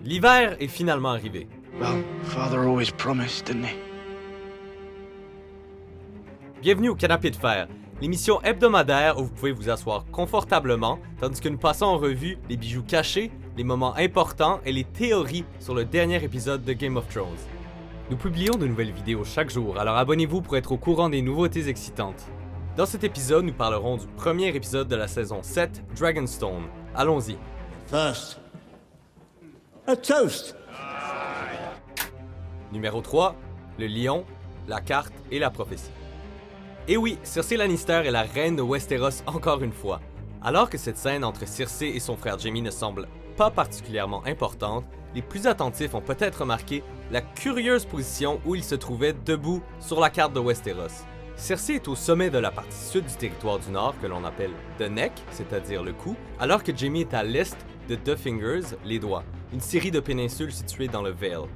L'hiver est finalement arrivé. Well, Father always promised, didn't he? Bienvenue au Canapé de Fer, l'émission hebdomadaire où vous pouvez vous asseoir confortablement tandis que nous passons en revue les bijoux cachés, les moments importants et les théories sur le dernier épisode de Game of Thrones. Nous publions de nouvelles vidéos chaque jour, alors abonnez-vous pour être au courant des nouveautés excitantes. Dans cet épisode, nous parlerons du premier épisode de la saison 7, Dragonstone. Allons-y. First, a toast. Numéro 3, le lion, la carte et la prophétie. Et oui, Cersei Lannister est la reine de Westeros encore une fois. Alors que cette scène entre Cersei et son frère Jaime ne semble pas particulièrement importante, les plus attentifs ont peut-être remarqué la curieuse position où il se trouvait debout sur la carte de Westeros. Cersei est au sommet de la partie sud du territoire du Nord que l'on appelle The Neck, c'est-à-dire le cou, alors que Jaime est à l'est de The Fingers, les doigts, une série de péninsules situées dans le Vale.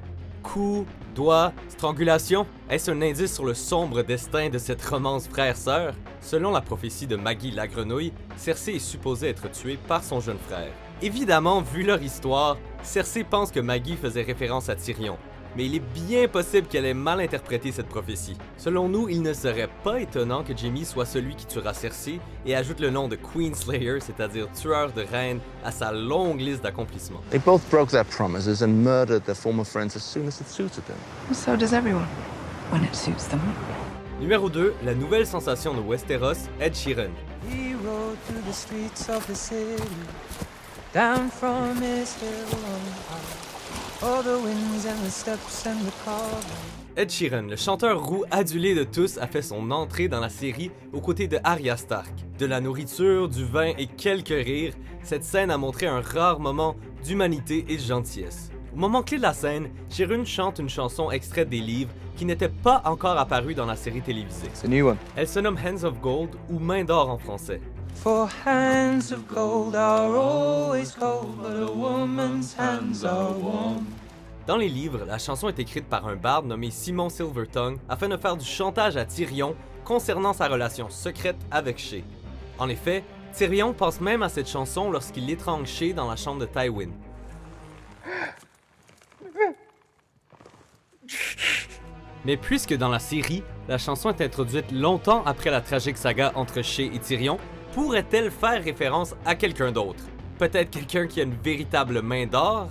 Cou, doigt, strangulation, est-ce un indice sur le sombre destin de cette romance frère-sœur? Selon la prophétie de Maggie la grenouille, Cersei est supposée être tuée par son jeune frère. Évidemment, vu leur histoire, Cersei pense que Maggie faisait référence à Tyrion, mais il est bien possible qu'elle ait mal interprété cette prophétie. Selon nous, il ne serait pas étonnant que Jaime soit celui qui tuera Cersei et ajoute le nom de Queenslayer, c'est-à-dire tueur de reines, à sa longue liste d'accomplissements. They both broke their promises and murdered their former friends as soon as it suited them. So does everyone, when it suits them. Numéro 2, la nouvelle sensation de Westeros, Ed Sheeran. He rode through the streets of the city, down from his hill on high. All the winds and the steps and the carving. Ed Sheeran, le chanteur roux adulé de tous, a fait son entrée dans la série aux côtés de Arya Stark. De la nourriture, du vin et quelques rires, cette scène a montré un rare moment d'humanité et de gentillesse. Au moment clé de la scène, Sheeran chante une chanson extraite des livres qui n'était pas encore apparue dans la série télévisée. It's a new one. Elle se nomme Hands of Gold ou Main d'or en français. For hands of gold are always cold, but a woman's hands are warm. Dans les livres, la chanson est écrite par un barde nommé Simon Silvertongue afin de faire du chantage à Tyrion concernant sa relation secrète avec Shae. En effet, Tyrion pense même à cette chanson lorsqu'il étrangle Shae dans la chambre de Tywin. Mais puisque dans la série, la chanson est introduite longtemps après la tragique saga entre Shae et Tyrion, pourrait-elle faire référence à quelqu'un d'autre? Peut-être quelqu'un qui a une véritable main d'or?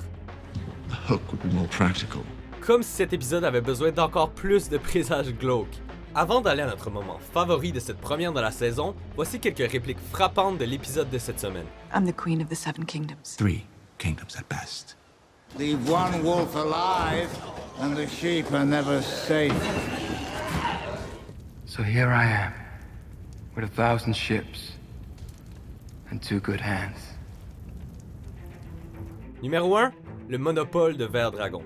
The hook would be more practical. Comme si cet épisode avait besoin d'encore plus de présages glauques. Avant d'aller à notre moment favori de cette première de la saison, voici quelques répliques frappantes de l'épisode de cette semaine. I'm the queen of the Seven Kingdoms. 3 kingdoms at best. Leave one wolf alive, and the sheep are never safe. So here I am, with 1,000 ships and 2 good hands. Numéro 1, le monopole de Vert Dragon.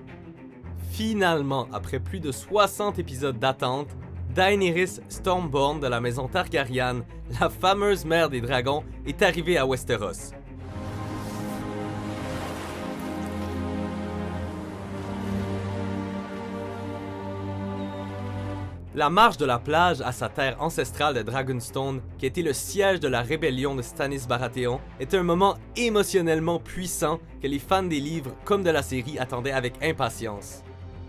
Finalement, après plus de 60 épisodes d'attente, Daenerys Stormborn de la maison Targaryen, la fameuse mère des dragons, est arrivée à Westeros. La marche de la plage à sa terre ancestrale de Dragonstone, qui a été le siège de la rébellion de Stannis Baratheon, est un moment émotionnellement puissant que les fans des livres comme de la série attendaient avec impatience.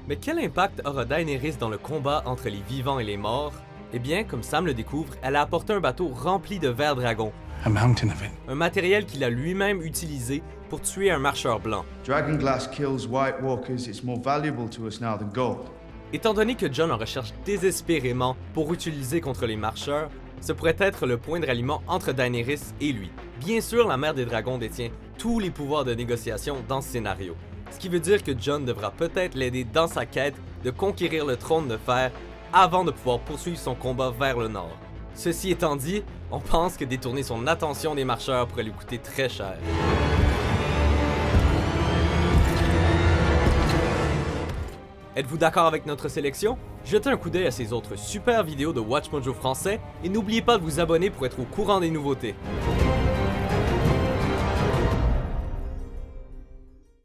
Mais quel impact aura Daenerys dans le combat entre les vivants et les morts? Eh bien, comme Sam le découvre, elle a apporté un bateau rempli de vers dragons, A mountain of it. un matériel qu'il a lui-même utilisé pour tuer un marcheur blanc. Dragonglass kills White Walkers. It's more valuable to us now than gold. Étant donné que Jon en recherche désespérément pour utiliser contre les marcheurs, ce pourrait être le point de ralliement entre Daenerys et lui. Bien sûr, la mère des dragons détient tous les pouvoirs de négociation dans ce scénario, ce qui veut dire que Jon devra peut-être l'aider dans sa quête de conquérir le trône de fer avant de pouvoir poursuivre son combat vers le nord. Ceci étant dit, on pense que détourner son attention des marcheurs pourrait lui coûter très cher. Êtes-vous d'accord avec notre sélection? Jetez un coup d'œil à ces autres super vidéos de WatchMojo français et n'oubliez pas de vous abonner pour être au courant des nouveautés.